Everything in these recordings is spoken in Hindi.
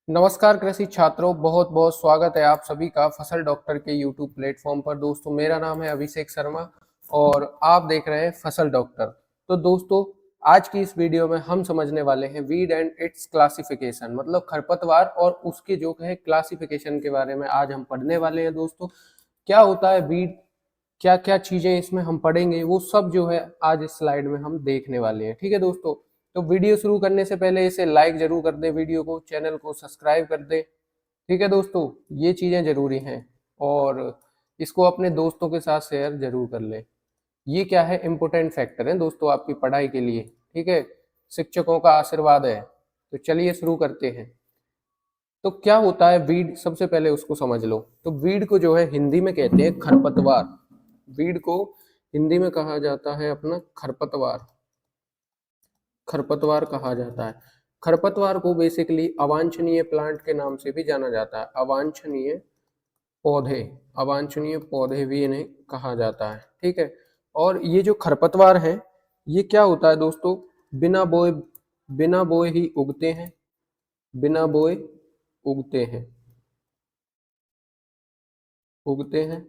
नमस्कार कृषि छात्रों, बहुत बहुत स्वागत है आप सभी का फसल डॉक्टर के यूट्यूब प्लेटफॉर्म पर। दोस्तों, मेरा नाम है अभिषेक शर्मा और आप देख रहे हैं फसल डॉक्टर। तो दोस्तों, आज की इस वीडियो में हम समझने वाले हैं वीड एंड इट्स क्लासिफिकेशन, मतलब खरपतवार और उसके जो है क्लासिफिकेशन के बारे में आज हम पढ़ने वाले हैं। दोस्तों, क्या होता है वीड, क्या क्या चीजें इसमें हम पढ़ेंगे, वो सब जो है आज इस स्लाइड में हम देखने वाले हैं। ठीक है दोस्तों, तो वीडियो शुरू करने से पहले इसे लाइक जरूर कर दें, वीडियो को, चैनल को सब्सक्राइब कर दें। ठीक है दोस्तों, ये चीजें जरूरी हैं और इसको अपने दोस्तों के साथ शेयर जरूर कर लें। ये क्या है, इम्पोर्टेंट फैक्टर है दोस्तों आपकी पढ़ाई के लिए। ठीक है, शिक्षकों का आशीर्वाद है। तो चलिए शुरू करते हैं। तो क्या होता है वीड, सबसे पहले उसको समझ लो। तो वीड को जो है हिंदी में कहते हैं खरपतवार। वीड को हिंदी में कहा जाता है अपना खरपतवार। खरपतवार कहा जाता है। खरपतवार को बेसिकली अवांछनीय प्लांट के नाम से भी जाना जाता है। अवांछनीय पौधे, अवांछनीय पौधे भी इन्हें कहा जाता है। ठीक है, और ये जो खरपतवार है, ये क्या होता है दोस्तों, बिना बोए ही उगते हैं। बिना बोए उगते हैं, उगते हैं।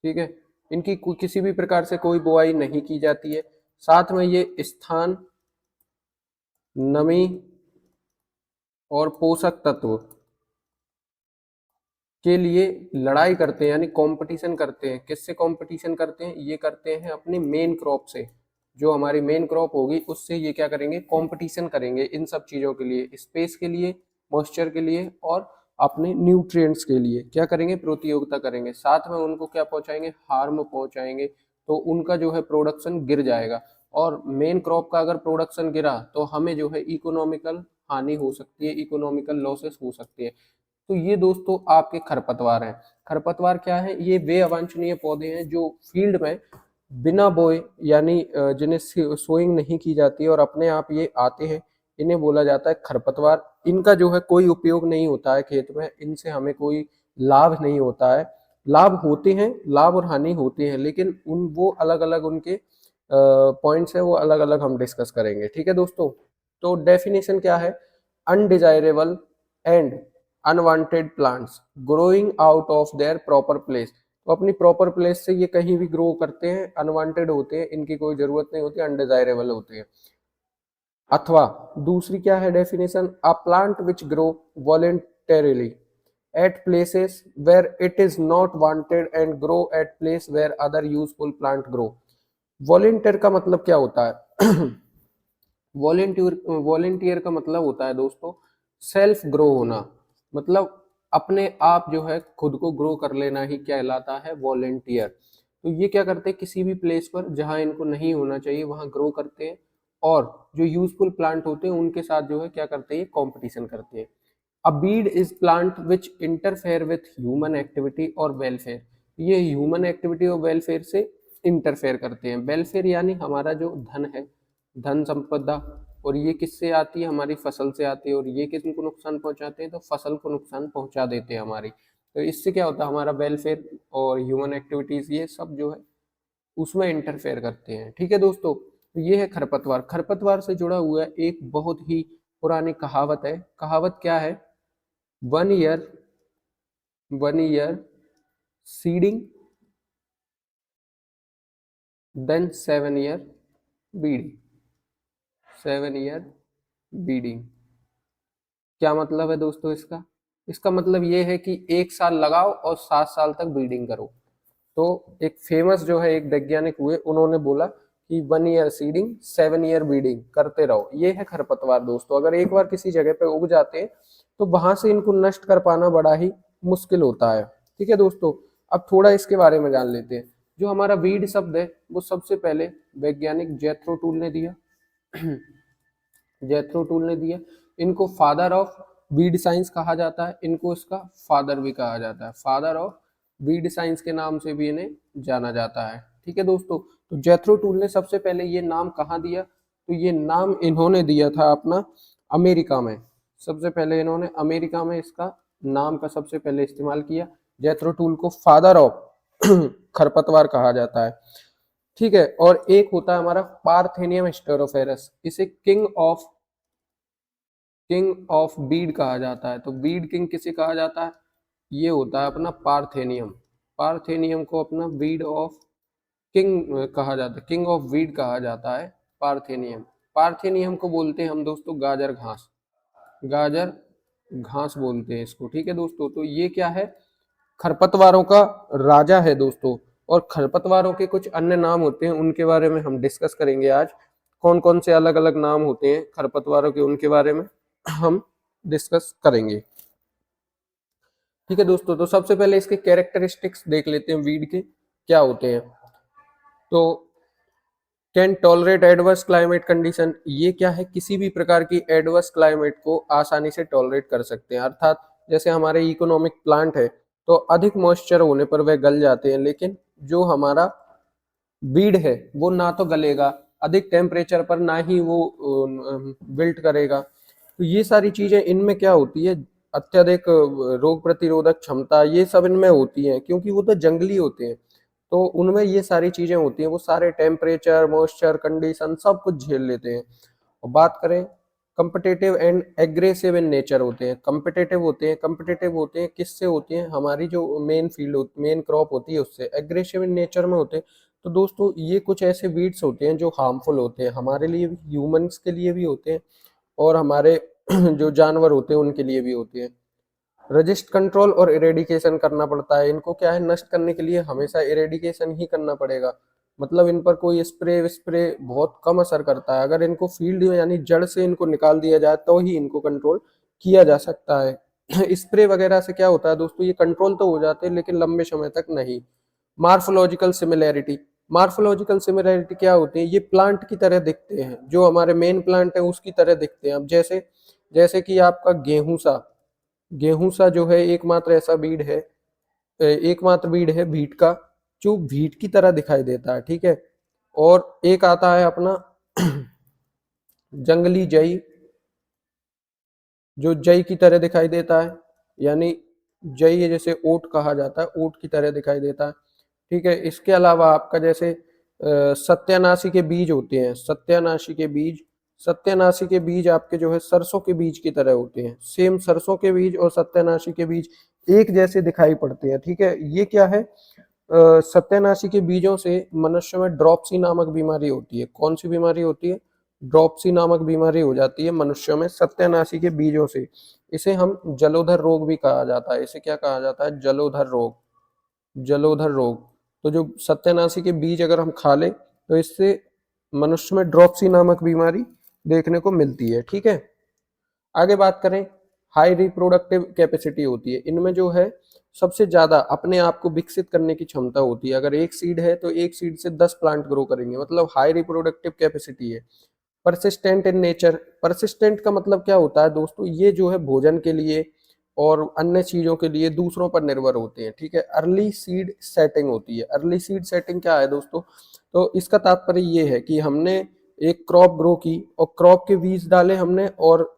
ठीक है, इनकी किसी भी प्रकार से कोई बुआई नहीं की जाती है। साथ में ये स्थान, नमी और पोषक तत्व के लिए लड़ाई करते हैं, यानी कंपटीशन करते हैं। किससे कंपटीशन करते हैं? ये करते हैं अपनी मेन क्रॉप से। जो हमारी मेन क्रॉप होगी उससे ये क्या करेंगे, कंपटीशन करेंगे इन सब चीजों के लिए, स्पेस के लिए, मॉइस्चर के लिए और अपने न्यूट्रिएंट्स के लिए क्या करेंगे, प्रतियोगिता करेंगे। साथ में उनको क्या पहुंचाएंगे, हार्म पहुंचाएंगे। तो उनका जो है प्रोडक्शन गिर जाएगा और मेन क्रॉप का अगर प्रोडक्शन गिरा तो हमें जो है इकोनॉमिकल हानि हो सकती है, इकोनॉमिकल लॉसेस हो सकती है। तो ये दोस्तों आपके खरपतवार हैं। खरपतवार क्या है? ये वे अवांछनीय पौधे हैं जो फील्ड में बिना बोए, यानी जिन्हें सोइंग नहीं की जाती है और अपने आप ये आते हैं, इन्हें बोला जाता है खरपतवार। इनका जो है कोई उपयोग नहीं होता है खेत में, इनसे हमें कोई लाभ नहीं होता है। लाभ होते हैं, लाभ और हानि होती है, लेकिन उन वो अलग अलग उनके पॉइंट्स है, वो अलग अलग हम डिस्कस करेंगे। ठीक है दोस्तों, तो डेफिनेशन क्या है? Undesirable and unwanted plants growing out of their proper place. तो अपनी प्रॉपर प्लेस से ये कहीं भी ग्रो करते हैं, अनवांटेड होते हैं, इनकी कोई जरूरत नहीं होती, अनडिजायरेबल होते हैं। अथवा दूसरी क्या है definition? A plant which grow voluntarily at places where it is not wanted and grow at place where other useful plant grow. Volunteer का मतलब क्या होता है? वॉलेंटियर का मतलब होता है दोस्तों सेल्फ ग्रो होना। मतलब अपने आप जो है खुद को ग्रो कर लेना ही कहलाता है वॉलेंटियर। तो ये क्या करते हैं, किसी भी प्लेस पर जहां इनको नहीं होना चाहिए वहां ग्रो करते हैं और जो यूजफुल प्लांट होते हैं उनके साथ जो है क्या करते हैं, कंपटीशन करते हैं। A weed is plant which interfere with human activity और वेलफेयर। ये ह्यूमन एक्टिविटी और वेलफेयर से इंटरफेयर करते हैं। वेलफेयर यानी हमारा जो धन है, धन संपदा, और ये किससे आती है, हमारी फसल से आती है। और ये किसको नुकसान पहुंचाते हैं? तो फसल को नुकसान पहुंचा देते हैं हमारी। तो इससे क्या होता है, हमारा वेलफेयर और ह्यूमन एक्टिविटीज ये सब जो है उसमें इंटरफेयर करते हैं। ठीक है दोस्तों, तो ये है खरपतवार। खरपतवार से जुड़ा हुआ एक बहुत ही पुरानी कहावत है। कहावत क्या है? One year, one year seeding then 7 year weeding. 7 year weeding. क्या मतलब है दोस्तों इसका? इसका मतलब ये है कि 1 साल लगाओ और 7 साल तक ब्रीडिंग करो। तो एक फेमस जो है एक वैज्ञानिक हुए, उन्होंने बोला कि 1 ईयर सीडिंग 7 ईयर ब्रीडिंग करते रहो। ये है खरपतवार दोस्तों। अगर एक बार किसी जगह पे उग जाते हैं तो वहां से इनको नष्ट कर पाना बड़ा ही मुश्किल होता है। ठीक है दोस्तों, अब थोड़ा इसके बारे में जान लेते हैं। जो हमारा वीड शब्द है वो सबसे पहले वैज्ञानिक जेथरो टूल ने दिया। जेथरो टूल ने दिया। इनको फादर ऑफ वीड साइंस कहा जाता है, इनको इसका फादर भी कहा जाता है। फादर ऑफ वीड साइंस के नाम से भी इन्हें जाना जाता है। ठीक है दोस्तों, तो जेथरो टूल ने सबसे पहले ये नाम कहाँ दिया? तो ये नाम इन्होंने दिया था अपना अमेरिका में। सबसे पहले इन्होंने अमेरिका में इसका नाम का सबसे पहले इस्तेमाल किया। जेथरो टूल को फादर ऑफ खरपतवार कहा जाता है। ठीक है, और एक होता है हमारा पार्थेनियम स्टेरोफेरस, इसे king of king of Beed कहा जाता है। तो बीड किंग किसे कहा जाता है? ये होता है अपना पार्थेनियम। पार्थेनियम को अपना बीड ऑफ किंग कहा जाता है, किंग ऑफ वीड कहा जाता है पार्थेनियम। पार्थेनियम को बोलते हैं हम दोस्तों गाजर घास, गाजर घास बोलते हैं इसको, ठीक है दोस्तों। तो ये क्या है? खरपतवारों का राजा है दोस्तों। और खरपतवारों के कुछ अन्य नाम होते हैं, उनके बारे में हम डिस्कस करेंगे आज। कौन कौन से अलग अलग नाम होते हैं खरपतवारों के, उनके बारे में हम डिस्कस करेंगे, ठीक है दोस्तों। तो सबसे पहले इसके कैरेक्टरिस्टिक्स देख लेते हैं, वीड के क्या होते हैं। तो can tolerate adverse climate condition, ये क्या है? किसी भी प्रकार की एडवर्स क्लाइमेट को आसानी से टॉलरेट कर सकते हैं। अर्थात जैसे हमारे इकोनॉमिक प्लांट है तो अधिक मॉइस्चर होने पर वह गल जाते हैं, लेकिन जो हमारा बीड है वो ना तो गलेगा अधिक टेम्परेचर पर, ना ही वो बिल्ट करेगा। तो ये सारी चीजें इनमें क्या होती है? अत्यधिक रोग प्रतिरोधक क्षमता, ये सब इनमें होती है, क्योंकि वो तो जंगली होते हैं। तो उनमें ये सारी चीजें होती हैं, वो सारे टेम्परेचर, मॉइस्चर कंडीशन सब कुछ झेल लेते हैं। और बात करें competitive and aggressive in nature होते हैं। कम्पिटिटिव होते हैं, कम्पिटिटिव होते हैं किससे होते हैं? हमारी जो मेन फील्ड मेन क्रॉप होती है उससे। एग्रेसिव इन नेचर में होते हैं। तो दोस्तों ये कुछ ऐसे वीड्स होते हैं जो हार्मफुल होते हैं हमारे लिए भी, ह्यूमंस के लिए भी होते हैं, और हमारे जो जानवर होते हैं उनके लिए भी होते हैं। रजिस्ट कंट्रोल और इरेडिकेशन करना पड़ता है इनको। क्या है? नष्ट करने के लिए हमेशा इरेडिकेशन ही करना पड़ेगा। मतलब इन पर कोई स्प्रे स्प्रे बहुत कम असर करता है। अगर इनको फील्ड में यानी जड़ से इनको निकाल दिया जाए तो ही इनको कंट्रोल किया जा सकता है। स्प्रे वगैरह से क्या होता है दोस्तों? ये कंट्रोल तो हो जाते हैं लेकिन लंबे समय तक नहीं। मार्फोलॉजिकल सिमिलैरिटी, मार्फोलॉजिकल सिमिलैरिटी क्या होती है? ये प्लांट की तरह दिखते हैं, जो हमारे मेन प्लांट है उसकी तरह दिखते हैं। अब जैसे जैसे कि आपका गेहूं सा, गेहूं सा जो है एकमात्र ऐसा बीड है, एकमात्र बीड है भीट का, जो भीट की तरह दिखाई देता है, ठीक है। और एक आता है अपना जंगली जई, जो जई की तरह दिखाई देता है, यानी जई जैसे ओट कहा जाता है, ओट की तरह दिखाई देता है, ठीक है। इसके अलावा आपका जैसे सत्यानाशी के बीज होते हैं, सत्यानाशी के बीज, सत्यानाशी के बीज आपके जो है सरसों के बीज की तरह होते हैं। सेम सरसों के बीज और सत्यानाशी के बीज एक जैसे दिखाई पड़ते हैं, ठीक है। ये क्या है? सत्यानाशी के बीजों से मनुष्य में ड्रॉपसी नामक बीमारी होती है। कौन सी बीमारी होती है? ड्रॉपसी नामक बीमारी हो जाती है मनुष्यों में सत्यानाशी के बीजों से। इसे हम जलोधर रोग भी कहा जाता है। इसे क्या कहा जाता है? जलोधर रोग, जलोधर रोग। तो जो सत्यानाशी के बीज अगर हम खा लें तो इससे मनुष्य में ड्रॉपसी नामक बीमारी देखने को मिलती है, ठीक है। आगे बात करें, हाई रिप्रोडक्टिव कैपेसिटी होती है इनमें, जो है सबसे ज्यादा अपने आप को विकसित करने की क्षमता होती है। अगर एक सीड है तो एक सीड से 10 प्लांट ग्रो करेंगे, मतलब हाई रिप्रोडक्टिव कैपेसिटी है। परसिस्टेंट इन नेचर, परसिस्टेंट का मतलब क्या होता है दोस्तों? ये जो है भोजन के लिए और अन्य चीजों के लिए दूसरों पर निर्भर होते हैं, ठीक है। अर्ली सीड सेटिंग होती है। अर्ली सीड सेटिंग क्या है दोस्तों? तो इसका तात्पर्य ये है कि हमने एक क्रॉप ग्रो की और क्रॉप के बीज डाले हमने, और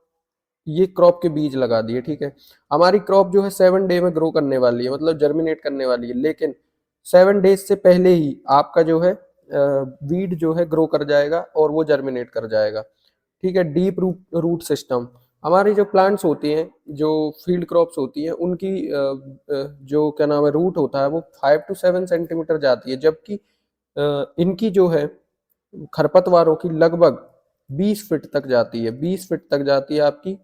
ये क्रॉप के बीज लगा दिए, ठीक है। हमारी क्रॉप जो है 7 डे में ग्रो करने वाली है, मतलब जर्मिनेट करने वाली है, लेकिन 7 डेज से पहले ही आपका जो है बीड जो है ग्रो कर जाएगा और वो जर्मिनेट कर जाएगा, ठीक है। डीप रूट सिस्टम, हमारी जो प्लांट्स होती हैं, जो फील्ड क्रॉप्स होती हैं, उनकी जो क्या नाम है रूट होता है वो 5 to 7 सेंटीमीटर जाती है, जबकि इनकी जो है खरपतवारों की लगभग 20 फीट तक जाती है। 20 फीट तक जाती है आपकी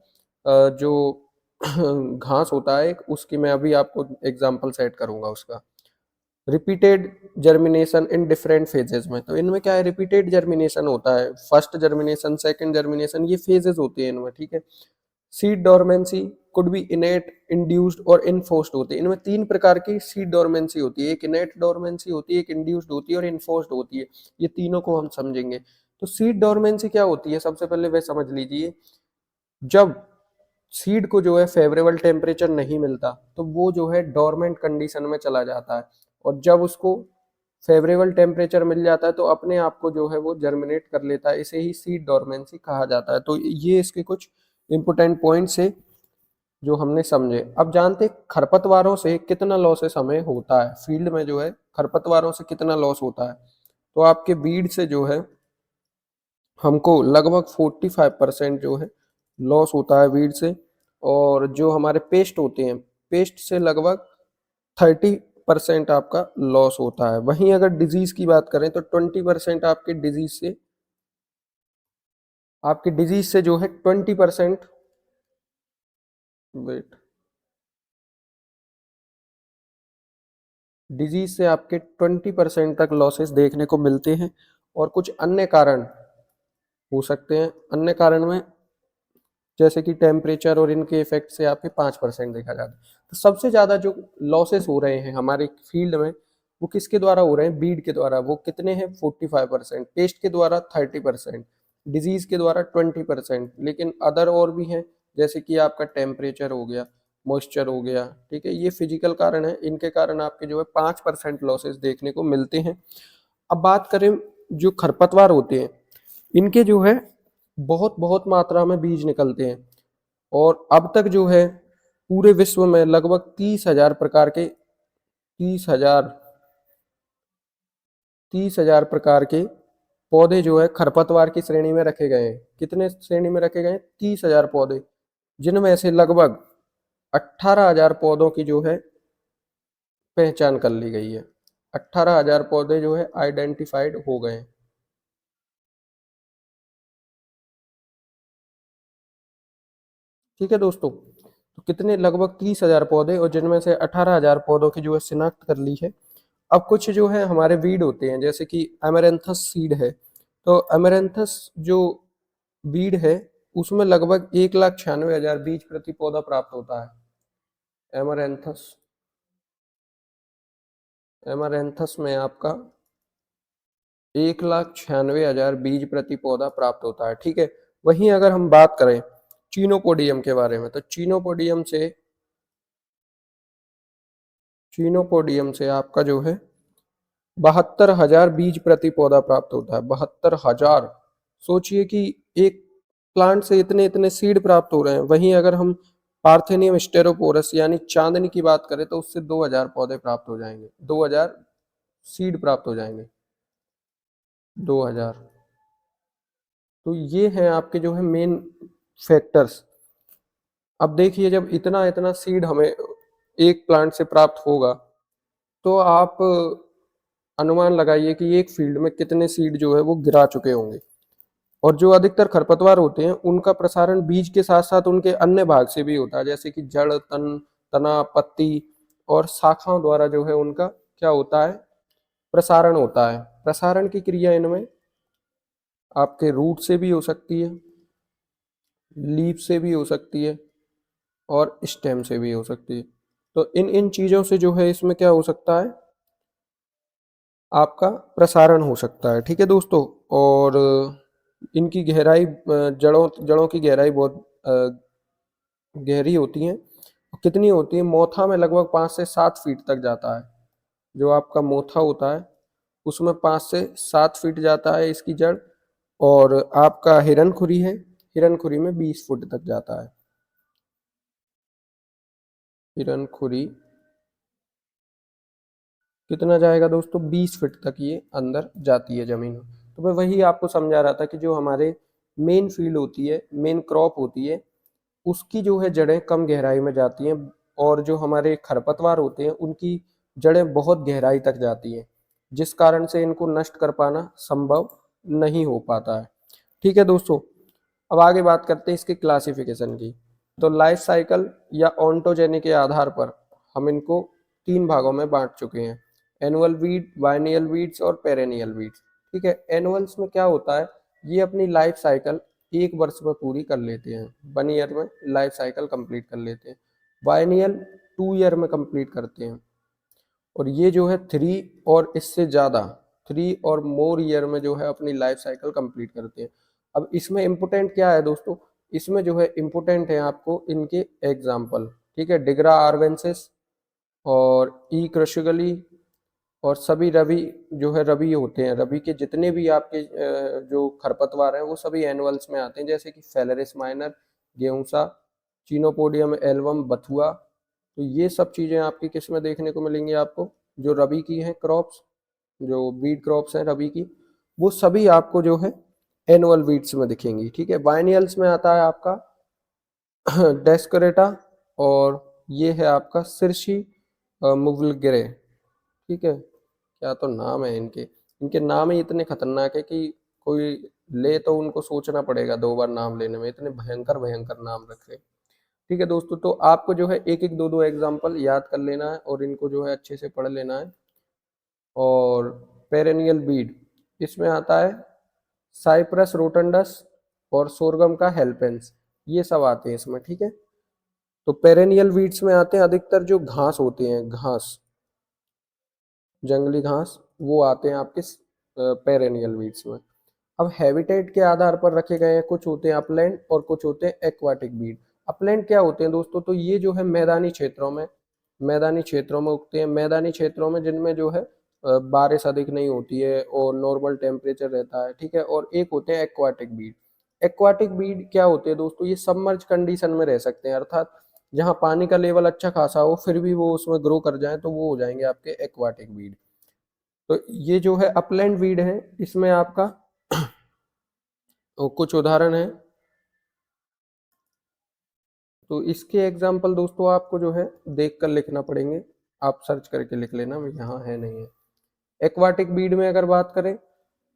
जो घास होता है उसकी, मैं अभी आपको एग्जांपल सेट करूंगा उसका। Repeated germination in different phases में, तो इनमें क्या है? रिपीटेड जर्मिनेशन होता है, फर्स्ट जर्मिनेशन, सेकंड जर्मिनेशन, ये फेजेस होते हैं इनमें, ठीक है। Seed dormancy could be इनेट, induced और इनफोर्स्ड होती है। इनमें 3 प्रकार की सीड डोरमेंसी होती है, एक इनेट डोरमेंसी होती है, एक इंड्यूस्ड होती है और इनफोर्स्ड होती है। ये तीनों को हम समझेंगे। तो सीड डोरमेंसी क्या होती है? सबसे पहले वह समझ लीजिए। जब सीड को जो है फेवरेबल टेम्परेचर नहीं मिलता तो वो जो है डोरमेंट कंडीशन में चला जाता है, और जब उसको फेवरेबल टेम्परेचर मिल जाता है तो अपने आप को जो है वो जर्मिनेट कर लेता है। इसे ही सीड डोरमेंसी कहा जाता है। तो ये इसके कुछ इंपोर्टेंट पॉइंट्स है जो हमने समझे। अब जानते खरपतवारों से कितना लॉसेस हमें होता है फील्ड में, जो है खरपतवारों से कितना लॉस होता है। तो आपके बीड से जो है हमको लगभग 45% जो है लॉस होता है वीड से। और जो हमारे पेस्ट होते हैं, पेस्ट से लगभग 30% आपका लॉस होता है। वहीं अगर डिजीज की बात करें तो 20% आपके डिजीज से जो है 20%, वेट, डिजीज से आपके 20% तक लॉसेस देखने को मिलते हैं। और कुछ अन्य कारण हो सकते हैं। अन्य कारण में जैसे कि टेम्परेचर और इनके इफेक्ट से आपके 5% देखा जाता है। तो सबसे ज़्यादा जो लॉसेस हो रहे हैं हमारे फील्ड में, वो किसके द्वारा हो रहे हैं? बीड के द्वारा। वो कितने हैं? 45%। पेस्ट के द्वारा 30%। डिजीज के द्वारा 20%। लेकिन अदर और भी हैं, जैसे कि आपका टेम्परेचर हो गया, मॉइस्चर हो गया, ठीक है, ये फिजिकल कारण है। इनके कारण आपके जो है 5% लॉसेस देखने को मिलते हैं। अब बात करें जो खरपतवार होते हैं, इनके जो है बहुत बहुत मात्रा में बीज निकलते हैं। और अब तक जो है पूरे विश्व में लगभग 30,000 प्रकार के, 30,000 प्रकार के पौधे जो है खरपतवार की श्रेणी में रखे गए हैं। कितने श्रेणी में रखे गए हैं? 30,000 पौधे, जिनमें से लगभग 18,000 पौधों की जो है पहचान कर ली गई है। 18,000 पौधे जो है आइडेंटिफाइड हो गए हैं। ठीक है दोस्तों, तो कितने? लगभग 30,000 पौधे, और जिनमें से 18,000 पौधों की जो है शिनाख्त कर ली है। अब कुछ जो है हमारे वीड होते हैं, जैसे कि एमेरेंथस सीड है। तो एमेरेंथस जो वीड है, उसमें लगभग 1,96,000 बीज प्रति पौधा प्राप्त होता है। एमरैंथस, एमरैंथस में आपका 1,96,000 बीज प्रति पौधा प्राप्त होता है। ठीक है। वहीं अगर हम बात करें चीनोपोडियम के बारे में, तो चीनोपोडियम से आपका जो है 72,000 बीज प्रति पौधा प्राप्त होता है। 72,000। सोचिए कि एक प्लांट से इतने इतने सीड प्राप्त हो रहे हैं। वहीं अगर हम पार्थेनियम स्टेरोपोरस यानी चांदनी की बात करें, तो उससे 2,000 पौधे प्राप्त हो जाएंगे, 2,000 सीड प्राप्त हो जाएंगे, 2,000। तो ये हैं आपके जो है मेन फैक्टर्स। अब देखिए, जब इतना इतना सीड हमें एक प्लांट से प्राप्त होगा, तो आप अनुमान लगाइए कि एक फील्ड में कितने सीड जो है वो गिरा चुके होंगे। और जो अधिकतर खरपतवार होते हैं, उनका प्रसारण बीज के साथ साथ उनके अन्य भाग से भी होता है, जैसे कि जड़, तना, पत्ती और शाखाओं द्वारा जो है उनका क्या होता है? प्रसारण होता है। प्रसारण की क्रिया इनमें आपके रूट से भी हो सकती है, लीफ से भी हो सकती है, और स्टेम से भी हो सकती है। तो इन इन चीजों से जो है इसमें क्या हो सकता है? आपका प्रसारण हो सकता है। ठीक है दोस्तों। और इनकी गहराई, जड़ों जड़ों की गहराई बहुत गहरी होती हैं। कितनी होती है? मोथा में लगभग 5 से 7 फीट तक जाता है। जो आपका मोथा होता है, उसमें 5 से 7 फीट जाता है इसकी जड़। और आपका हिरनखुरी है, हिरनखुरी में 20 फुट तक जाता है। हिरनखुरी कितना जाएगा दोस्तों? 20 फीट तक ये अंदर जाती है जमीन में। तो मैं वही आपको समझा रहा था कि जो हमारे मेन फील्ड होती है, मेन क्रॉप होती है, उसकी जो है जड़ें कम गहराई में जाती हैं। और जो हमारे खरपतवार होते हैं, उनकी जड़ें बहुत गहराई तक जाती हैं, जिस कारण से इनको नष्ट कर पाना संभव नहीं हो पाता है। ठीक है दोस्तों। अब आगे बात करते हैं इसके क्लासिफिकेशन की। तो लाइफ साइकिल या ऑन्टोजेनी के आधार पर हम इनको 3 भागों में बांट चुके हैं: एनुअल वीड, बाइनियल वीड्स और पेरेनियल वीड्स। ठीक है। एनुअल्स में क्या होता है? ये अपनी लाइफ साइकिल 1 वर्ष में पूरी कर लेते हैं, 1 ईयर में लाइफ साइकिल कंप्लीट कर लेते हैं। बाइनियल 2 ईयर में कंप्लीट करते हैं। और ये जो है 3 और मोर ईयर में जो है अपनी लाइफ साइकिल कंप्लीट करते हैं। अब इसमें इम्पोर्टेंट क्या है दोस्तों? इसमें जो है इम्पोर्टेंट है आपको इनके एग्जाम्पल। ठीक है। डिग्रा आर्वेंसिस और ई क्रशगली और सभी रवि, जो है रवि होते हैं, रवि के जितने भी आपके जो खरपतवार हैं वो सभी एनुअल्स में आते हैं, जैसे कि फेलरिस माइनर, गेहूंसा, चीनोपोडियम एल्बम, बथुआ। तो ये सब चीज़ें आपकी किस में देखने को मिलेंगी? आपको जो रबी की हैं क्रॉप्स, जो वीट क्रॉप्स हैं रबी की, वो सभी आपको जो है एनुअल वीड्स में दिखेंगी। ठीक है। बाइनियल्स में आता है आपका डेस्करेटा, और ये है आपका सिरसी मुवलगिरे। ठीक है, क्या तो नाम है इनके, इनके नाम ही इतने खतरनाक है कि कोई ले तो उनको सोचना पड़ेगा 2 बार नाम लेने में, इतने भयंकर भयंकर नाम रखे। ठीक है दोस्तों, तो आपको जो है एक एक दो दो एग्जाम्पल याद कर लेना है और इनको जो है अच्छे से पढ़ लेना है। और पेरेनियल बीड, इसमें आता है साइप्रस रोटंडस और सोरगम का हेल्पेंस, ये सब आते हैं इसमें। ठीक है, तो पेरेनियल वीड्स में आते हैं अधिकतर जो घास होते हैं, घास, जंगली घास, वो आते हैं आपके पेरेनियल वीड्स में। अब हैबिटेट के आधार पर रखे गए हैं, कुछ होते हैं अपलैंड और कुछ होते हैं एक्वाटिक बीड। अपलैंड क्या होते हैं दोस्तों, तो ये जो है मैदानी क्षेत्रों में, मैदानी क्षेत्रों में उगते हैं, मैदानी क्षेत्रों में जिनमें जो है बारिश अधिक नहीं होती है और नॉर्मल टेम्परेचर रहता है। ठीक है, और एक होते हैं एक्वाटिक बीड। एक्वाटिक बीड क्या होते हैं दोस्तों, ये सबमर्ज कंडीशन में रह सकते हैं, अर्थात जहाँ पानी का लेवल अच्छा खासा हो फिर भी वो उसमें ग्रो कर जाए तो वो हो जाएंगे आपके एक्वाटिक बीड। तो ये जो है अपलैंड वीड है, इसमें आपका कुछ उदाहरण है। तो इसके एग्जाम्पल दोस्तों आपको जो है देख कर लिखना पड़ेंगे, आप सर्च करके लिख लेना, यहाँ है नहीं है। एक्वाटिक बीड में अगर बात करें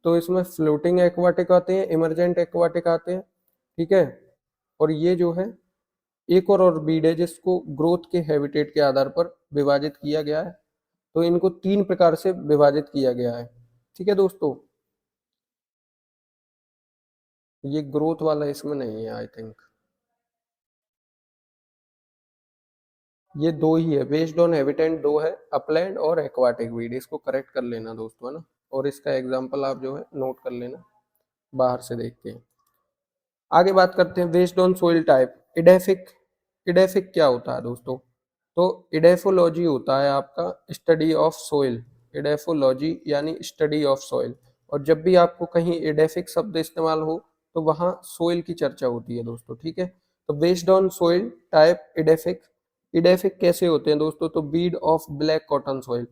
तो इसमें फ्लोटिंग एक्वाटिक आते हैं, इमरजेंट एक्वाटिक आते हैं। ठीक है, और ये जो है एक और बीड है जिसको ग्रोथ के हैबिटेट के आधार पर विभाजित किया गया है। तो इनको 3 प्रकार से विभाजित किया गया है। ठीक है दोस्तों, ये ग्रोथ वाला इसमें नहीं है आई थिंक, ये 2 ही है, बेस्ड ऑन हैबिटेट 2 है, अपलैंड और एक्वाटिक वीड, इसको करेक्ट कर लेना दोस्तों, है ना। और इसका एग्जांपल आप जो है नोट कर लेना बाहर से देख के। आगे बात करते हैं based on soil type, edaphic. Edaphic क्या होता है दोस्तों, तो इडेफोलॉजी होता है आपका स्टडी ऑफ सोइल, इडेफोलॉजी यानी स्टडी ऑफ सोइल। और जब भी आपको कहीं इडेफिक शब्द इस्तेमाल हो तो वहाँ सोइल की चर्चा होती है दोस्तों। ठीक है, तो based on soil type edaphic, edaphic कैसे होते हैं दोस्तों, तो bead of black cotton soil.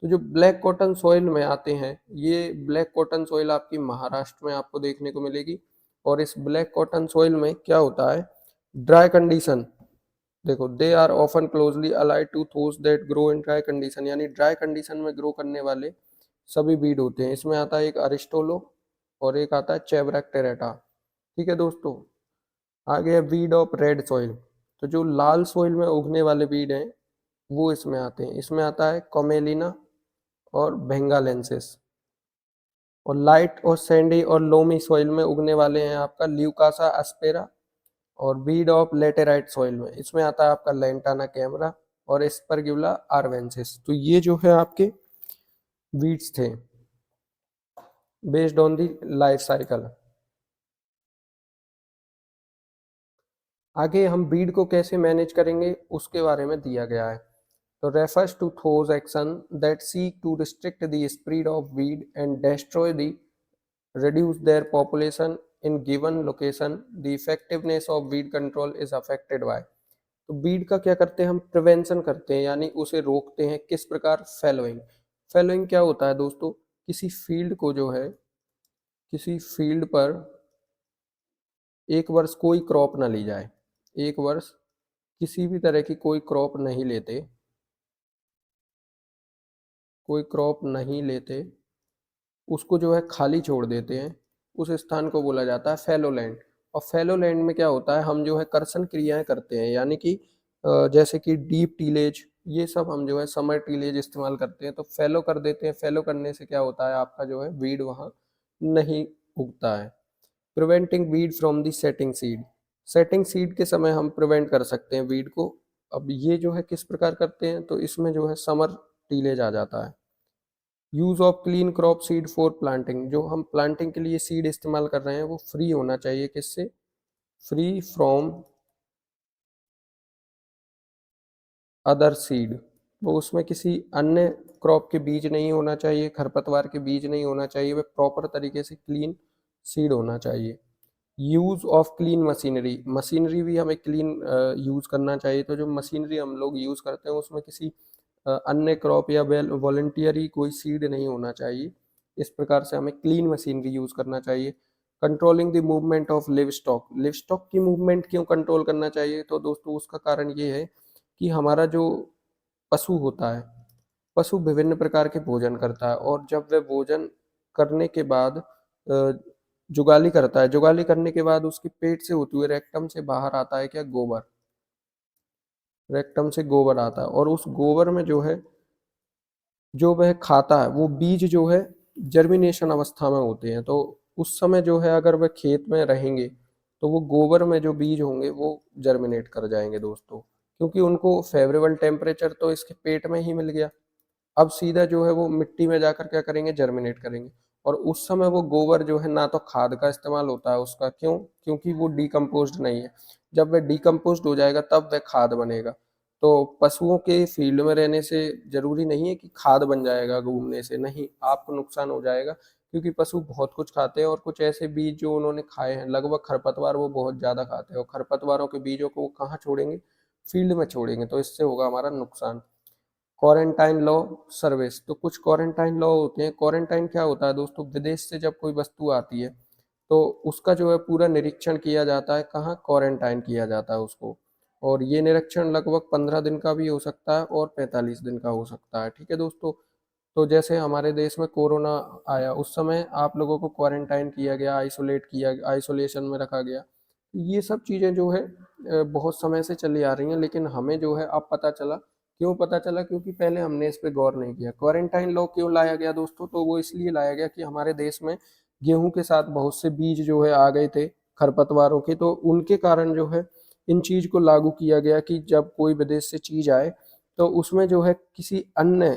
तो जो ब्लैक कॉटन सॉइल में आते हैं, ये ब्लैक कॉटन सॉइल आपकी महाराष्ट्र में आपको देखने को मिलेगी। और इस ब्लैक कॉटन सॉइल में क्या होता है, ड्राई कंडीशन, देखो they are often closely allied to those that grow in dry condition, यानी ड्राई कंडीशन में ग्रो करने वाले सभी बीड होते हैं। इसमें आता है एक अरिस्टोलो और एक आता है चेब्रैक्टेरेटा। ठीक है दोस्तों, आगे है बीड ऑफ रेड सॉइल, तो जो लाल सॉइल में उगने वाले बीड हैं वो इसमें आते हैं। इसमें आता है कोमेलिना और बेंगालेंसिस। और लाइट और सैंडी और लोमी सॉइल में उगने वाले हैं आपका ल्यूकासा एस्पेरा। और बीड ऑफ लेटेराइट सॉइल में इसमें आता है आपका लेंटाना कैमरा और एस्परगिल्ला आर्वेंसिस। तो ये जो है आपके वीड्स थे based on the life cycle. आगे हम बीड को कैसे मैनेज करेंगे उसके बारे में दिया गया है। तो refers to those action that seek to restrict the spread of weed and destroy the reduce their population in given location. The effectiveness of weed control is affected by, तो बीड का क्या करते हैं हम, प्रिवेंशन करते हैं, यानी उसे रोकते हैं किस प्रकार, फैलोइंग। फैलोइंग क्या होता है दोस्तों, किसी फील्ड को जो है, किसी फील्ड पर एक वर्ष कोई क्रॉप ना ली जाए, एक वर्ष किसी भी तरह की कोई क्रॉप नहीं लेते, कोई क्रॉप नहीं लेते, उसको जो है खाली छोड़ देते हैं, उस स्थान को बोला जाता है फैलो लैंड। और फैलो लैंड में क्या होता है, हम जो है कर्षण क्रियाएं करते हैं, यानी कि जैसे कि डीप टीलेज, ये सब हम जो है समर टीलेज इस्तेमाल करते हैं, तो फैलो कर देते हैं। फैलो करने से क्या होता है, आपका जो है वीड वहाँ नहीं उगता है। Preventing weed from the setting seed, setting seed के समय हम प्रिवेंट कर सकते हैं वीड को। अब ये जो है किस प्रकार करते हैं, तो इसमें जो है समर टीलेज आ जाता है। Use of clean crop seed for planting, जो हम प्लांटिंग के लिए सीड इस्तेमाल कर रहे हैं वो फ्री होना चाहिए, किससे, फ्री फ्रॉम अदर सीड, वो उसमें किसी अन्य क्रॉप के बीज नहीं होना चाहिए, खरपतवार के बीज नहीं होना चाहिए, वह प्रॉपर तरीके से क्लीन सीड होना चाहिए। Use of clean machinery, machinery भी हमें क्लीन यूज करना चाहिए। तो जो मशीनरी हम लोग यूज करते हैं उसमें किसी अन्य क्रॉप या वॉलंटियरी कोई सीड नहीं होना चाहिए। इस प्रकार से हमें क्लीन मशीनरी यूज करना चाहिए। Controlling the movement of live stock, live stock की मूवमेंट क्यों कंट्रोल करना चाहिए? तो दोस्तों उसका कारण ये है कि हमारा जो पशु होता है, पशु विभिन्न प्रकार के भोजन करता है और जब वह भोजन करने के बाद जुगाली करता है, जुगाली करने के बाद उसके पेट से होते हुए रेक्टम से बाहर आता है क्या? गोबर, रेक्टम से गोबर आता है और उस गोबर में जो है, जो वह खाता है वो बीज जो है जर्मिनेशन अवस्था में होते हैं, तो उस समय जो है अगर वह खेत में रहेंगे तो वो गोबर में जो बीज होंगे वो जर्मिनेट कर जाएंगे दोस्तों, क्योंकि उनको फेवरेबल टेम्परेचर तो इसके पेट में ही मिल गया। अब सीधा जो है वो मिट्टी में जाकर क्या करेंगे? जर्मिनेट करेंगे। और उस समय वो गोबर जो है ना तो खाद का इस्तेमाल होता है उसका, क्यों? क्योंकि वो डिकम्पोज्ड नहीं है। जब वह डिकम्पोज्ड हो जाएगा तब वह खाद बनेगा। तो पशुओं के फील्ड में रहने से जरूरी नहीं है कि खाद बन जाएगा, घूमने से नहीं, आपको नुकसान हो जाएगा, क्योंकि पशु बहुत कुछ खाते हैं और कुछ ऐसे बीज जो उन्होंने खाए हैं, लगभग खरपतवार वो बहुत ज्यादा खाते हैं और खरपतवारों के बीजों को वो कहाँ छोड़ेंगे? फील्ड में छोड़ेंगे, तो इससे होगा हमारा नुकसान। क्वारंटाइन लॉ सर्विस, तो कुछ क्वारंटाइन लॉ होते हैं। क्वारंटाइन क्या होता है दोस्तों? विदेश से जब कोई वस्तु आती है तो उसका जो है पूरा निरीक्षण किया जाता है, कहाँ? क्वारंटाइन किया जाता है उसको। और ये निरीक्षण लगभग 15 दिन का भी हो सकता है और 45 दिन का हो सकता है, ठीक है दोस्तों। तो जैसे हमारे देश में कोरोना आया, उस समय आप लोगों को क्वारंटाइन किया गया, आइसोलेट किया, आइसोलेशन में रखा गया। ये सब चीज़ें जो है बहुत समय से चली आ रही हैं, लेकिन हमें जो है अब पता चला। क्यों पता चला? क्योंकि पहले हमने इस पे गौर नहीं किया। क्वारंटाइन लॉ क्यों लाया गया दोस्तों? तो वो इसलिए लाया गया कि हमारे देश में गेहूं के साथ बहुत से बीज जो है आ गए थे खरपतवारों के, तो उनके कारण जो है इन चीज को लागू किया गया कि जब कोई विदेश से चीज आए तो उसमें जो है किसी अन्य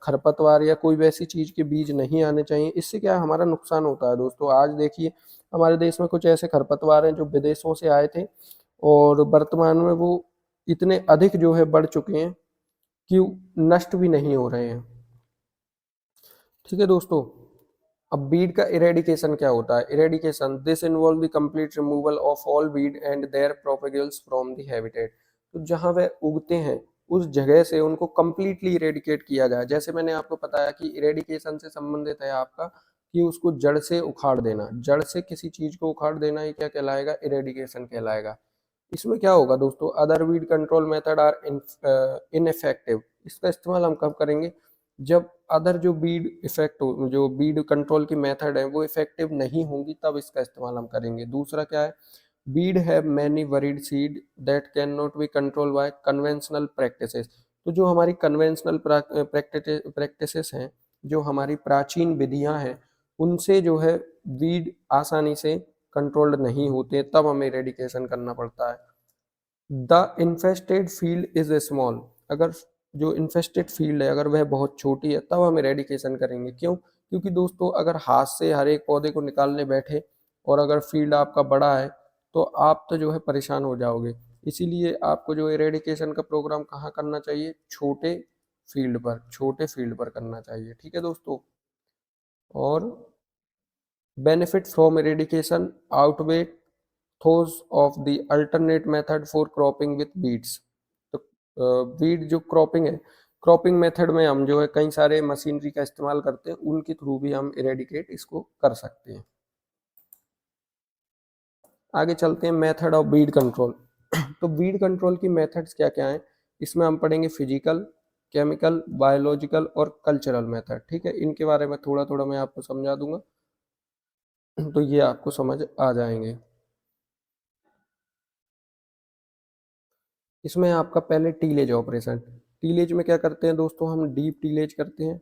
खरपतवार या कोई वैसी चीज के बीज नहीं आने चाहिए। इससे क्या हमारा नुकसान होता है दोस्तों? आज देखिए हमारे देश में कुछ ऐसे खरपतवार हैं जो विदेशों से आए थे और वर्तमान में वो इतने अधिक जो है बढ़ चुके हैं कि नष्ट भी नहीं हो रहे हैं, ठीक है दोस्तों। अब बीड का इरेडिकेशन क्या होता है? Eradication, this involve the complete removal of all weed and their propagules from the habitat, तो जहां वह उगते हैं उस जगह से उनको कंप्लीटली इरेडिकेट किया जाए। जैसे मैंने आपको बताया कि इरेडिकेशन से संबंधित है आपका कि उसको जड़ से उखाड़ देना, जड़ से किसी चीज को उखाड़ देना, ये क्या कहलाएगा? इरेडिकेशन कहलाएगा। इसमें क्या होगा दोस्तों? Other weed control method are ineffective, इसका इस्तेमाल हम कब करेंगे? जब अदर जो बीड इफेक्ट हो, जो बीड कंट्रोल की मेथड है वो इफेक्टिव नहीं होंगी, तब इसका इस्तेमाल हम करेंगे। दूसरा क्या है? Beed have many worried seed that can not be control by conventional practices, तो जो हमारी कन्वेंशनल प्रैक्टिसेस हैं, जो हमारी प्राचीन विधियां हैं, उनसे जो है बीड आसानी से कंट्रोल्ड नहीं होते, तब हमें रेडिकेशन करना पड़ता है। The infested field is small, अगर जो इन्फेस्टेड फील्ड है अगर वह बहुत छोटी है तब हम एरेडिकेशन करेंगे। क्यों? क्योंकि दोस्तों अगर हाथ से हर एक पौधे को निकालने बैठे और अगर फील्ड आपका बड़ा है तो आप तो जो है परेशान हो जाओगे। इसीलिए आपको जो एरेडिकेशन का प्रोग्राम कहाँ करना चाहिए? छोटे फील्ड पर, छोटे फील्ड पर करना चाहिए, ठीक है दोस्तों। और benefit from eradication outweigh those of the alternate method for cropping with weeds, तो वीड जो क्रॉपिंग है, क्रॉपिंग मेथड में हम जो है कई सारे मशीनरी का इस्तेमाल करते हैं, उनके थ्रू भी हम इरेडिकेट इसको कर सकते हैं। आगे चलते हैं मेथड ऑफ वीड कंट्रोल। तो वीड कंट्रोल की मेथड्स क्या क्या हैं? इसमें हम पढ़ेंगे फिजिकल, केमिकल, बायोलॉजिकल और कल्चरल मेथड, ठीक है। इनके बारे में थोड़ा थोड़ा मैं आपको समझा दूंगा तो ये आपको समझ आ जाएंगे। इसमें आपका पहले टीलेज ऑपरेशन, टीलेज में क्या करते हैं दोस्तों? हम डीप टीलेज करते हैं।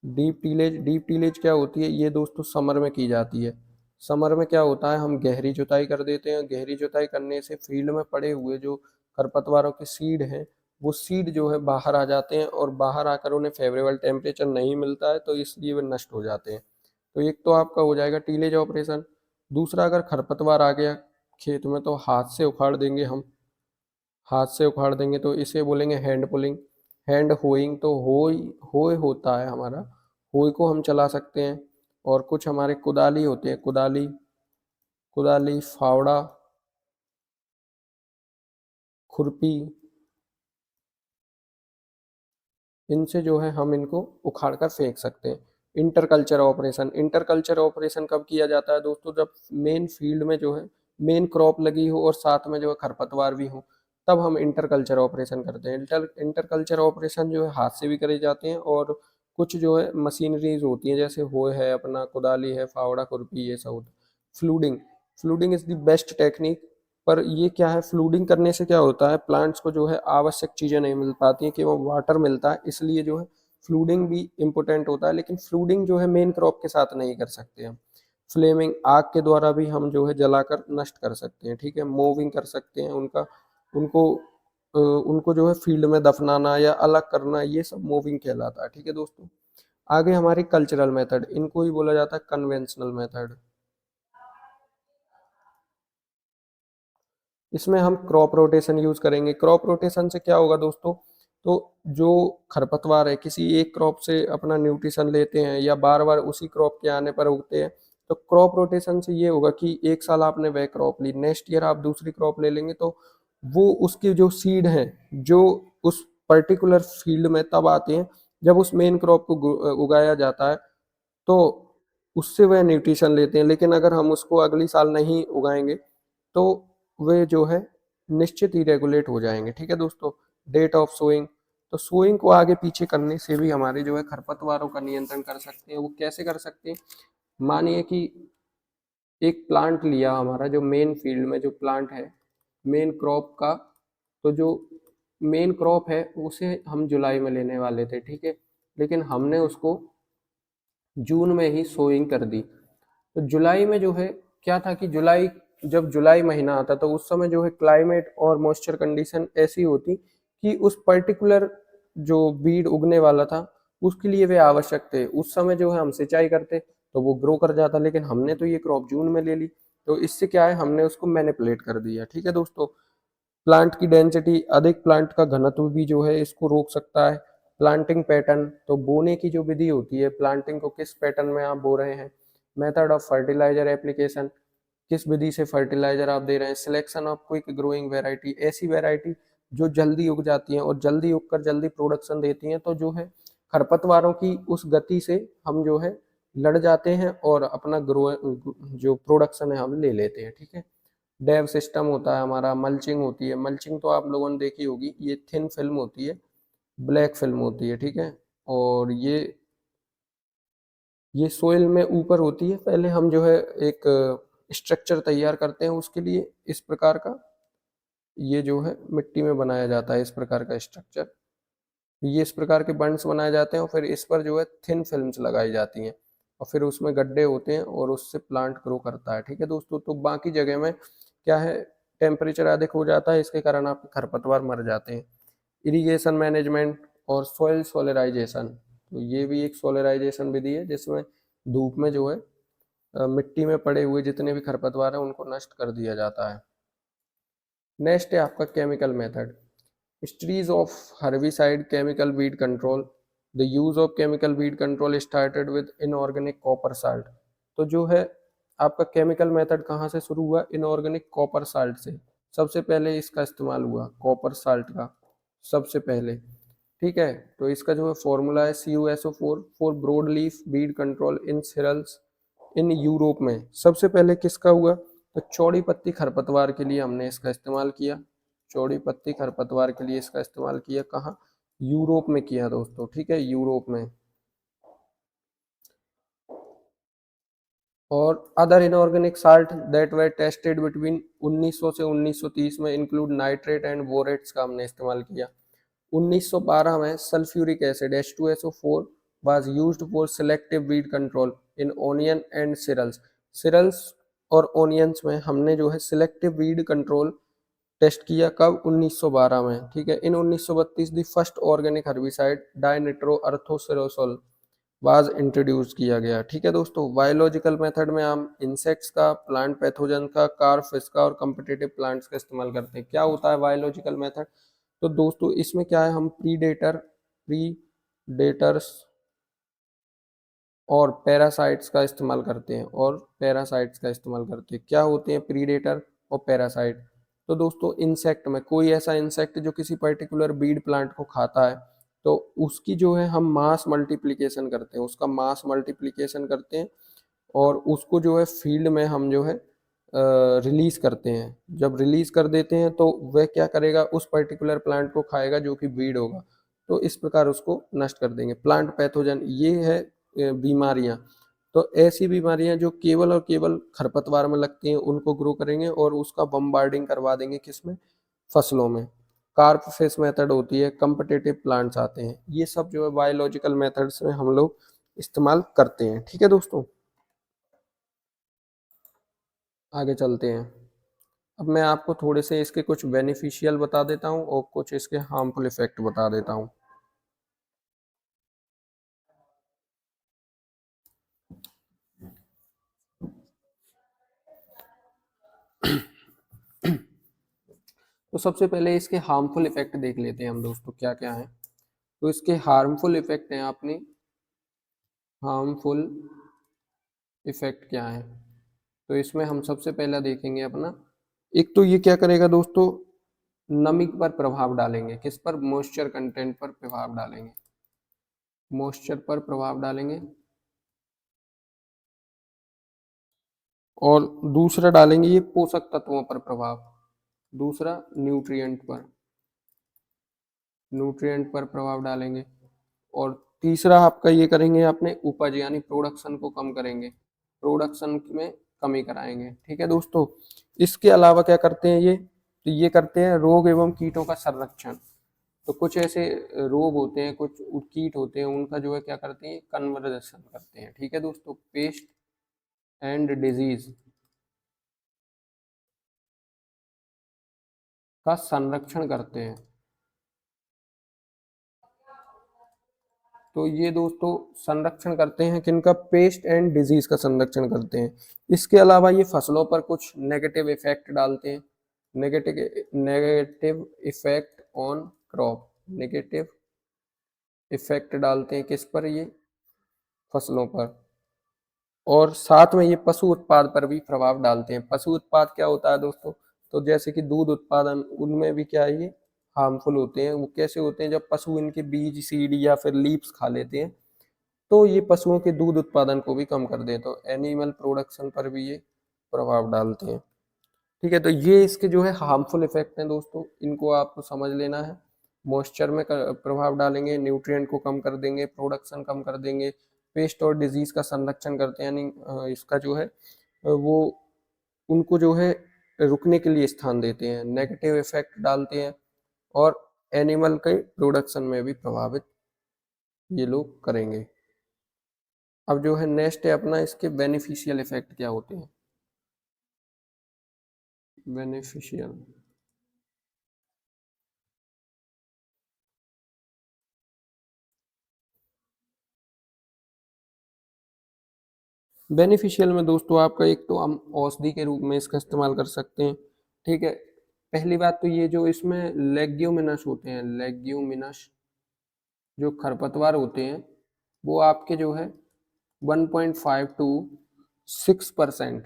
डीप टीलेज क्या होती है? ये दोस्तों समर में की जाती है। समर में क्या होता है? हम गहरी जुताई कर देते हैं, गहरी जुताई करने से फील्ड में पड़े हुए जो खरपतवारों के सीड हैं वो सीड जो है बाहर आ जाते हैं और बाहर आकर उन्हें फेवरेबल टेम्परेचर नहीं मिलता है, तो इसलिए वे नष्ट हो जाते हैं। तो एक तो आपका हो जाएगा टीलेज ऑपरेशन। दूसरा, अगर खरपतवार आ गया खेत में तो हाथ से उखाड़ देंगे हम, हाथ से उखाड़ देंगे तो इसे बोलेंगे हैंड पुलिंग। हैंड होइंग, तो होय होता है हमारा, होय को हम चला सकते हैं। और कुछ हमारे कुदाली होते हैं, कुदाली, कुदाली, फावड़ा, खुरपी, इनसे जो है हम इनको उखाड़ कर फेंक सकते हैं। इंटरकल्चर ऑपरेशन, इंटरकल्चर ऑपरेशन कब किया जाता है दोस्तों, जब मेन फील्ड में जो है मेन क्रॉप लगी हो और साथ में जो है खरपतवार भी हो, तब हम इंटरकल्चर ऑपरेशन करते हैं। इंटरकल्चर ऑपरेशन जो है हाथ से भी करे जाते हैं, और कुछ जो है मशीनरीज होती हैं, जैसे होए है अपना, कुदाली है, फावड़ा, खुरपी, ये सब होता है। फ्लूडिंग, फ्लूडिंग इज द बेस्ट टेक्निक। पर ये क्या है, फ्लूडिंग करने से क्या होता है, प्लांट्स को जो है आवश्यक चीज़ें नहीं मिल पाती हैं, केवल वाटर मिलता है, इसलिए जो है फ्लूडिंग भी इम्पोर्टेंट होता है। लेकिन फ्लूडिंग जो है मेन क्रॉप के साथ नहीं कर सकते हम। फ्लेमिंग, आग के द्वारा भी हम जो है जलाकर नष्ट कर सकते हैं, ठीक है। मूविंग कर सकते हैं उनका, उनको उनको जो है फील्ड में दफनाना या अलग करना, ये सब मूविंग कहलाता है, ठीक है दोस्तों। आगे हमारी कल्चरल मेथड, इनको ही बोला जाता है कन्वेंशनल मेथड। इसमें हम क्रॉप रोटेशन यूज करेंगे। क्रॉप रोटेशन से क्या होगा दोस्तों, तो जो खरपतवार है किसी एक क्रॉप से अपना न्यूट्रिशन लेते हैं या बार बार उसी क्रॉप के आने पर उगते हैं, तो क्रॉप रोटेशन से ये होगा कि एक साल आपने वह क्रॉप ली, नेक्स्ट ईयर आप दूसरी क्रॉप ले लेंगे, तो वो उसकी जो सीड है जो उस पर्टिकुलर फील्ड में तब आते हैं जब उस मेन क्रॉप को उगाया जाता है, तो उससे वह न्यूट्रिशन लेते हैं। लेकिन अगर हम उसको अगली साल नहीं उगाएंगे तो वे जो है निश्चित ही रेगुलेट हो जाएंगे, ठीक है दोस्तों। डेट ऑफ सोइंग, तो सोइंग को आगे पीछे करने से भी हमारे जो है खरपतवारों का नियंत्रण कर सकते हैं। वो कैसे कर सकते हैं, मानिए कि एक प्लांट लिया हमारा, जो मेन फील्ड में जो प्लांट है मेन क्रॉप का, तो जो मेन क्रॉप है उसे हम जुलाई में लेने वाले थे, ठीक है। लेकिन हमने उसको जून में ही सोइंग कर दी। तो जुलाई में जो है क्या था कि जुलाई, जब जुलाई महीना आता तो उस समय जो है क्लाइमेट और मॉइस्चर कंडीशन ऐसी होती कि उस पर्टिकुलर जो बीड उगने वाला था उसके लिए वे आवश्यक थे। उस समय जो है हम सिंचाई करते तो वो ग्रो कर जाता, लेकिन हमने तो ये क्रॉप जून में ले ली, तो इससे क्या है, हमने उसको मैनिपुलेट कर दिया, ठीक है दोस्तों। प्लांट की डेंसिटी, अधिक प्लांट का घनत्व भी जो है इसको रोक सकता है। प्लांटिंग पैटर्न, तो बोने की जो विधि होती है, प्लांटिंग को किस पैटर्न में आप बो रहे हैं। मेथड ऑफ फर्टिलाइजर एप्लीकेशन, किस विधि से फर्टिलाइजर आप दे रहे हैं। Selection of quick growing variety, ऐसी वेराइटी जो जल्दी उग जाती हैं और जल्दी उगकर जल्दी प्रोडक्शन देती हैं, तो जो है खरपतवारों की उस गति से हम जो है लड़ जाते हैं और अपना ग्रो जो प्रोडक्शन है हम ले लेते हैं, ठीक है। डेव सिस्टम होता है हमारा। मल्चिंग होती है, मल्चिंग तो आप लोगों ने देखी होगी, ये थिन फिल्म होती है, ब्लैक फिल्म होती है, ठीक है। और ये सोइल में ऊपर होती है। पहले हम जो है एक स्ट्रक्चर तैयार करते हैं उसके लिए, इस प्रकार का, ये जो है मिट्टी में बनाया जाता है इस प्रकार का स्ट्रक्चर। ये इस प्रकार के बंड्स बनाए जाते हैं और फिर इस पर जो है थिन फिल्म्स लगाई जाती हैं और फिर उसमें गड्ढे होते हैं और उससे प्लांट ग्रो करता है, ठीक है दोस्तों। तो बाकी जगह में क्या है, टेम्परेचर अधिक हो जाता है, इसके कारण आपके खरपतवार मर जाते हैं। इरिगेशन मैनेजमेंट और सॉइल सोलराइजेशन, तो ये भी एक सोलराइजेशन विधि है जिसमें धूप में जो है मिट्टी में पड़े हुए जितने भी खरपतवार हैं उनको नष्ट कर दिया जाता है। नेक्स्ट है आपका chemical method. Studies of herbicide chemical weed control. The use of chemical weed control started with inorganic copper salt. तो जो है आपका केमिकल मेथड कहाँ से शुरू हुआ, इनऑर्गेनिक कॉपर साल्ट से। सबसे पहले इसका इस्तेमाल हुआ कॉपर साल्ट का, सबसे पहले, ठीक है। तो इसका जो है फॉर्मूला है CuSO4 for broad leaf weed control in cereals in Europe में। सबसे पहले किसका हुआ, तो चौड़ी पत्ती खरपतवार के लिए हमने इसका इस्तेमाल किया। चौड़ी पत्ती खरपतवार के लिए इसका इस्तेमाल किया, कहाँ, यूरोप में किया दोस्तों, ठीक है, यूरोप में। और other inorganic salt that were tested between 1900 से 1930 में इंक्लूड नाइट्रेट एंड बोरेट्स का हमने इस्तेमाल किया। 1912 में sulphuric acid H2SO4 was used for selective weed control in onion and cereals. Cereals और ओनियंस में हमने जो है सिलेक्टिव वीड कंट्रोल टेस्ट किया, कब, 1912 में, ठीक है। In 1932 the first organic herbicide dinitro orthocresol was introduce किया गया, ठीक है दोस्तों। बायोलॉजिकल मेथड में हम इंसेक्ट्स का, प्लांट पैथोजन का, कार्फिश का और कम्पिटिटिव प्लांट्स का इस्तेमाल करते हैं। क्या होता है बायोलॉजिकल मेथड, तो दोस्तों इसमें क्या है, हम प्रीडेटर्स और पैरासाइट्स का इस्तेमाल करते हैं, क्या होते हैं प्रीडेटर और पैरासाइट। तो दोस्तों इंसेक्ट में कोई ऐसा इंसेक्ट जो किसी पर्टिकुलर बीड प्लांट को खाता है, तो उसकी जो है हम मास मल्टीप्लिकेशन करते हैं, उसका मास मल्टीप्लिकेशन करते हैं और उसको जो है फील्ड में हम जो है रिलीज करते हैं। जब रिलीज कर देते हैं तो वह क्या करेगा, उस पर्टिकुलर प्लांट को खाएगा जो कि वीड होगा, तो इस प्रकार उसको नष्ट कर देंगे। प्लांट पैथोजन ये है बीमारियां। तो ऐसी बीमारियां जो केवल और केवल खरपतवार में लगती हैं उनको ग्रो करेंगे और उसका बम्बार्डिंग करवा देंगे किसमें, फसलों में। कार्प फेस मेथड होती है, कम्पिटेटिव प्लांट्स आते हैं, ये सब जो है बायोलॉजिकल मेथड्स में हम लोग इस्तेमाल करते हैं। ठीक है दोस्तों, आगे चलते हैं। अब मैं आपको थोड़े से इसके कुछ बेनिफिशियल बता देता हूँ और कुछ इसके हार्मफुल इफेक्ट बता देता हूँ। तो सबसे पहले इसके हार्मफुल इफेक्ट देख लेते हैं हम दोस्तों, क्या क्या है। तो इसके हार्मफुल इफेक्ट हैं अपने, हार्मफुल इफेक्ट क्या है, तो इसमें हम सबसे पहला देखेंगे अपना, एक तो ये क्या करेगा दोस्तों, नमी पर प्रभाव डालेंगे, किस पर, मॉइस्चर कंटेंट पर प्रभाव डालेंगे, मॉइस्चर पर प्रभाव डालेंगे। और दूसरा डालेंगे ये पोषक तत्वों पर प्रभाव, दूसरा न्यूट्रिएंट पर प्रभाव डालेंगे। और तीसरा आपका ये करेंगे अपने उपज यानी प्रोडक्शन को कम करेंगे, प्रोडक्शन में कमी कराएंगे। ठीक है दोस्तों, इसके अलावा क्या करते हैं ये, तो ये करते हैं रोग एवं कीटों का संरक्षण। तो कुछ ऐसे रोग होते हैं, कुछ कीट होते हैं, उनका जो है क्या करते हैं, कन्वर्जेशन करते हैं। ठीक है दोस्तों, पेस्ट एंड डिजीज का संरक्षण करते हैं। तो ये दोस्तों संरक्षण करते हैं किनका, पेस्ट एंड डिजीज का संरक्षण करते हैं। इसके अलावा ये फसलों पर कुछ नेगेटिव इफेक्ट डालते हैं, negative effect on crop, negative effect डालते हैं किस पर, ये फसलों पर। और साथ में ये पशु उत्पाद पर भी प्रभाव डालते हैं। पशु उत्पाद क्या होता है दोस्तों, तो जैसे कि दूध उत्पादन, उनमें भी क्या है ये हार्मफुल होते हैं। वो कैसे होते हैं, जब पशु इनके बीज, सीड या फिर लीव्स खा लेते हैं तो ये पशुओं के दूध उत्पादन को भी कम कर दे, तो एनिमल प्रोडक्शन पर भी ये प्रभाव डालते हैं। ठीक है, तो ये इसके जो है हार्मफुल इफेक्ट हैं दोस्तों, इनको आपको समझ लेना है। मॉइस्चर में प्रभाव डालेंगे, न्यूट्रिएंट को कम कर देंगे, प्रोडक्शन कम कर देंगे, पेस्ट और डिजीज का संरक्षण करते हैं, यानी इसका जो है वो उनको जो है रुकने के लिए स्थान देते हैं, नेगेटिव इफेक्ट डालते हैं और एनिमल के प्रोडक्शन में भी प्रभावित ये लोग करेंगे। अब जो है नेक्स्ट है अपना, इसके बेनिफिशियल इफेक्ट क्या होते हैं, बेनिफिशियल। बेनिफिशियल में दोस्तों आपका, एक तो हम औषधि के रूप में इसका इस्तेमाल कर सकते हैं। ठीक है, पहली बात तो ये जो इसमें लेग्यूमिनस होते हैं, लेग्यूमिनस जो खरपतवार होते हैं, वो आपके जो है 1.5 टू 6%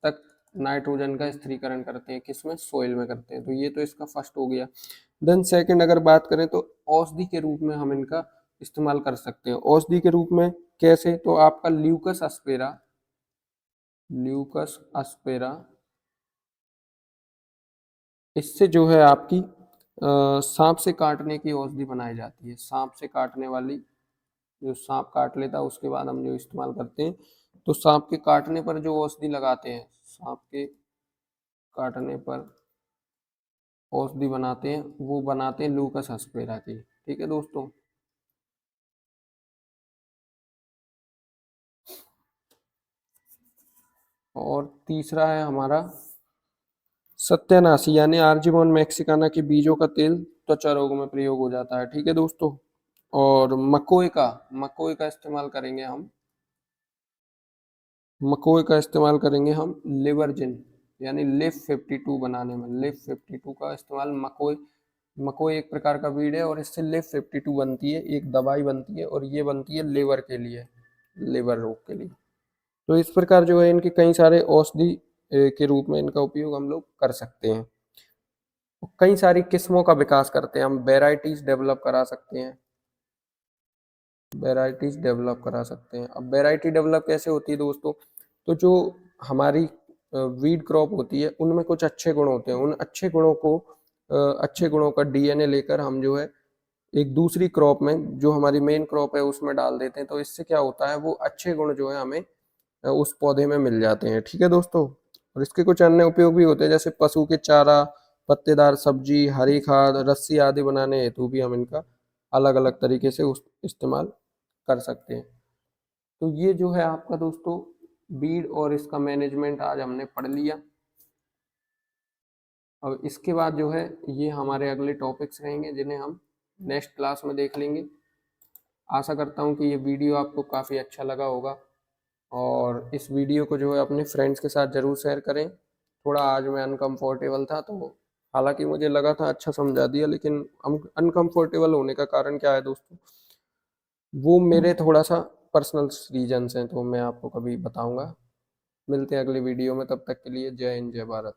तक नाइट्रोजन का स्थिरीकरण करते हैं, किसमें, सोइल में करते हैं। तो ये तो इसका फर्स्ट हो गया। देन सेकंड अगर बात करें तो औषधि के रूप में हम इनका इस्तेमाल कर सकते हैं। औषधि के रूप में कैसे, तो आपका ल्यूकस अस्पेरा, ल्यूकस अस्पेरा, इससे जो है आपकी सांप से काटने की औषधि बनाई जाती है। सांप से काटने वाली, जो सांप काट लेता है उसके बाद हम जो इस्तेमाल करते हैं, तो सांप के काटने पर जो औषधि लगाते हैं, सांप के काटने पर औषधि बनाते हैं, वो बनाते हैं ल्यूकस अस्पेरा की। ठीक है दोस्तों, और तीसरा है हमारा सत्यानाशी यानी आर्जिमोन मैक्सिकाना के बीजों का तेल त्वचा रोगों में प्रयोग हो जाता है। ठीक है दोस्तों, और मकोई का इस्तेमाल करेंगे हम, मकोई का इस्तेमाल करेंगे हम लिवर्जिन यानी लिव 52 बनाने में। लिव 52 का इस्तेमाल, मकोई, मकोई एक प्रकार का वीड है और इससे लिव 52 बनती है, एक दवाई बनती है और ये बनती है लिवर के लिए, लिवर रोग के लिए। तो इस प्रकार जो है इनके कई सारे औषधि के रूप में इनका उपयोग हम लोग कर सकते हैं। कई सारी किस्मों का विकास करते हैं हम, वेराइटीज डेवलप करा सकते हैं। वेराइटीज डेवलप करा सकते हैं। अब वेराइटी डेवलप कैसे होती है दोस्तों, तो जो हमारी वीड क्रॉप होती है उनमें कुछ अच्छे गुण होते हैं, उन अच्छे गुणों को अच्छे गुणों का डीएनए लेकर हम जो है एक दूसरी क्रॉप में, जो हमारी मेन क्रॉप है उसमें डाल देते हैं। तो इससे क्या होता है, वो अच्छे गुण जो है हमें उस पौधे में मिल जाते हैं। ठीक है दोस्तों। और इसके कुछ अन्य उपयोग भी होते हैं, जैसे पशु के चारा, पत्तेदार सब्जी, हरी खाद, रस्सी आदि बनाने हेतु भी हम इनका अलग अलग तरीके से उस इस्तेमाल कर सकते हैं। तो ये जो है आपका दोस्तों बीड और इसका मैनेजमेंट आज हमने पढ़ लिया। अब इसके बाद जो है ये हमारे अगले टॉपिक्स रहेंगे जिन्हें हम नेक्स्ट क्लास में देख लेंगे। आशा करता हूँ कि ये वीडियो आपको काफ़ी अच्छा लगा होगा, और इस वीडियो को जो है अपने फ्रेंड्स के साथ ज़रूर शेयर करें। थोड़ा आज मैं अनकंफर्टेबल था, तो हालांकि मुझे लगा था अच्छा समझा दिया, लेकिन अनकंफर्टेबल होने का कारण क्या है दोस्तों, वो मेरे थोड़ा सा पर्सनल रीजंस हैं, तो मैं आपको कभी बताऊंगा। मिलते हैं अगली वीडियो में, तब तक के लिए जय हिंद जय भारत।